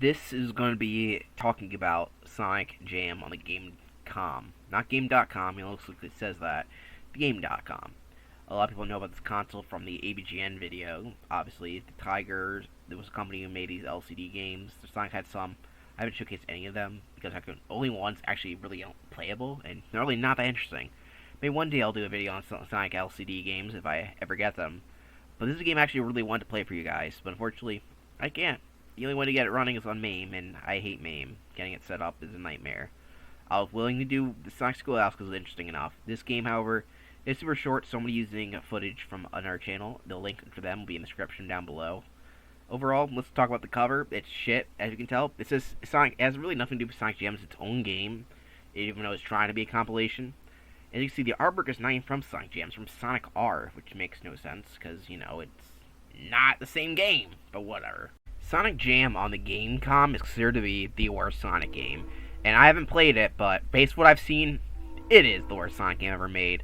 This is going to be talking about Sonic Jam on the Game.com. Not Game.com, it looks like it says that. Game.com. A lot of people know about this console from the ABGN video. Obviously, the Tigers, there was a company who made these LCD games. Sonic had some. I haven't showcased any of them because only one's actually really playable and they're really not that interesting. Maybe one day I'll do a video on Sonic LCD games if I ever get them. But this is a game I actually really wanted to play for you guys, but unfortunately, I can't. The only way to get it running is on MAME, and I hate MAME. Getting it set up is a nightmare. I was willing to do the Sonic Schoolhouse because it was interesting enough. This game, however, is super short, so I'm going to be using footage from another channel. The link for them will be in the description down below. Overall, let's talk about the cover. It's shit, as you can tell. It says Sonic. It has really nothing to do with Sonic Jam. It's its own game, even though it's trying to be a compilation. As you can see, the artwork is not even from Sonic Jam. It's from Sonic R, which makes no sense, because, you know, it's not the same game, but whatever. Sonic Jam on the Game.com is considered to be the worst Sonic game, and I haven't played it, but based on what I've seen, it is the worst Sonic game ever made.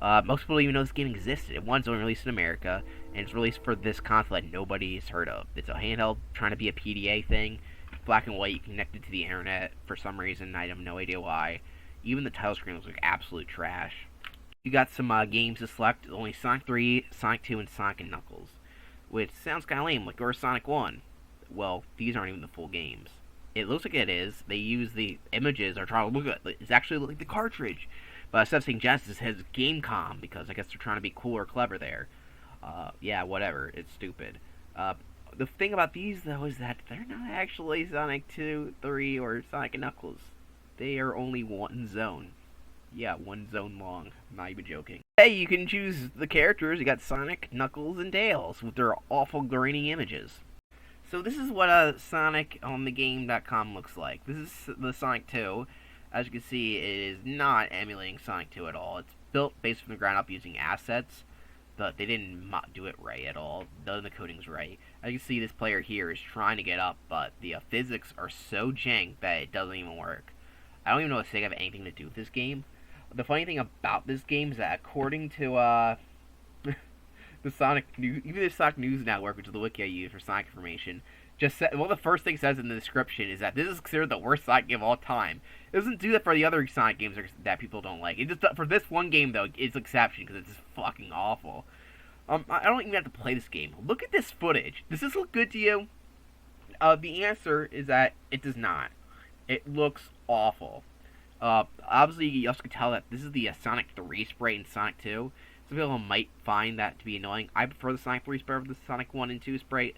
Most people don't even know this game existed. One's only released in America, and it's released for this console that nobody's heard of. It's a handheld, trying to be a PDA thing, black and white, connected to the internet for some reason. I have no idea why. Even the title screen looks like absolute trash. You got some games to select. Only Sonic 3, Sonic 2, and Sonic and Knuckles, which sounds kind of lame, like or Sonic 1. Well, these aren't even the full games. It looks like it is. They use the images are trying to look at it's actually like the cartridge. But instead of saying Genesis, it has Gamecom because I guess they're trying to be cool or clever there. Yeah, whatever. It's stupid. The thing about these though is that they're not actually Sonic 2, 3, or Sonic and Knuckles. They are only one zone. Yeah, one zone long. I'm not even joking. Hey, you can choose the characters. You got Sonic, Knuckles, and Tails with their awful grainy images. So this is what Sonic on the Game.com looks like. This is the Sonic 2. As you can see, it is not emulating Sonic 2 at all. It's built based from the ground up using assets, but they didn't do it right at all. None of the coding's right. As you can see, this player here is trying to get up, but the physics are so jank that it doesn't even work. I don't even know if Sega have anything to do with this game. The funny thing about this game is that according to the Sonic News, even the Sonic News Network, which is the wiki I use for Sonic information, just said, well, the first thing it says in the description is that this is considered the worst Sonic game of all time. It doesn't do that for the other Sonic games that people don't like. It just for this one game though, it's an exception because it's just fucking awful. I don't even have to play this game. Look at this footage. Does this look good to you? The answer is that it does not. It looks awful. Obviously, you also can tell that this is the Sonic 3 sprite in Sonic 2. Some people might find that to be annoying. I prefer the Sonic 3 sprite over the Sonic 1 and 2 sprite.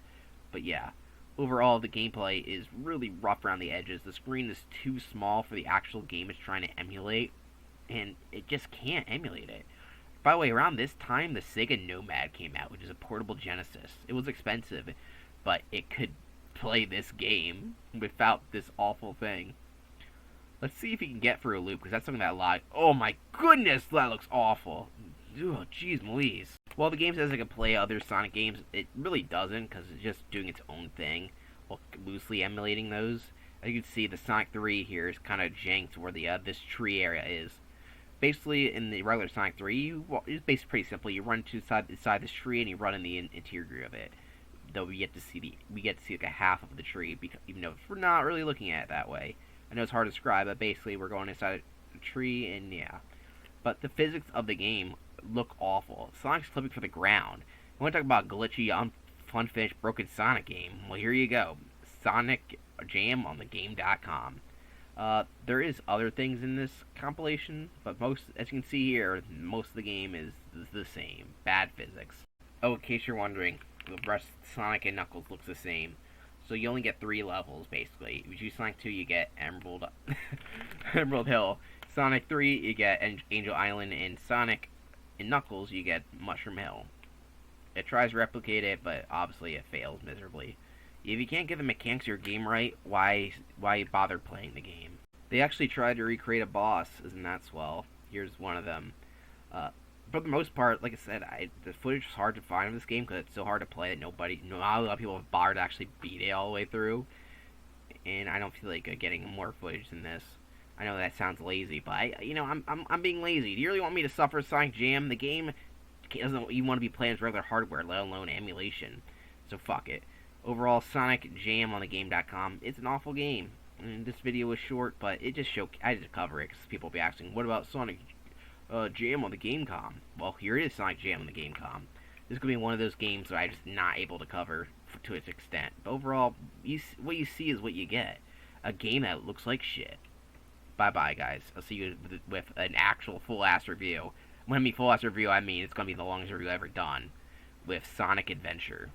But yeah, overall, the gameplay is really rough around the edges. The screen is too small for the actual game it's trying to emulate. And it just can't emulate it. By the way, around this time, the Sega Nomad came out, which is a portable Genesis. It was expensive, but it could play this game without this awful thing. Let's see if he can get through a loop, because that's something that oh my goodness, that looks awful. Oh, jeez Louise. While the game says it can play other Sonic games, it really doesn't, because it's just doing its own thing, while loosely emulating those. As you can see, the Sonic 3 here is kind of janked where the this tree area is. Basically, in the regular Sonic 3, it's basically pretty simple. You run to the side of this tree, and you run in the interior of it. Though we get to see like a half of the tree, because, even though we're not really looking at it that way. I know it's hard to describe, but basically we're going inside a tree, and yeah. But the physics of the game look awful. Sonic's flipping for the ground. I want to talk about glitchy, unfinished, broken Sonic game. Well, here you go. Sonic Jam on the Game.com. There is other things in this compilation, but most, as you can see here, most of the game is the same. Bad physics. Oh, in case you're wondering, the rest of Sonic and Knuckles looks the same. So you only get 3 levels, basically. If you choose Sonic 2, you get Emerald, Emerald Hill. Sonic 3, you get Angel Island, and Sonic and Knuckles, you get Mushroom Hill. It tries to replicate it, but obviously it fails miserably. If you can't get the mechanics of your game right, why bother playing the game? They actually tried to recreate a boss, isn't that swell? Here's one of them. For the most part, like I said, the footage is hard to find in this game because it's so hard to play that not a lot of people have bothered to actually beat it all the way through. And I don't feel like getting more footage than this. I know that sounds lazy, but I'm being lazy. Do you really want me to suffer Sonic Jam? The game doesn't even want to be playing as regular hardware, let alone emulation. So fuck it. Overall, Sonic Jam on the Game.com, it's an awful game. And this video was short, but it just showed. I had to cover it because people will be asking, "What about Sonic Jam on the Game.com?" Well, here is Sonic Jam on the Game.com. This is gonna be one of those games that I'm just not able to cover to its extent. But overall, what you see is what you get. A game that looks like shit. Bye bye, guys. I'll see you with an actual full ass review. When I mean full ass review, I mean it's gonna be the longest review ever done with Sonic Adventure.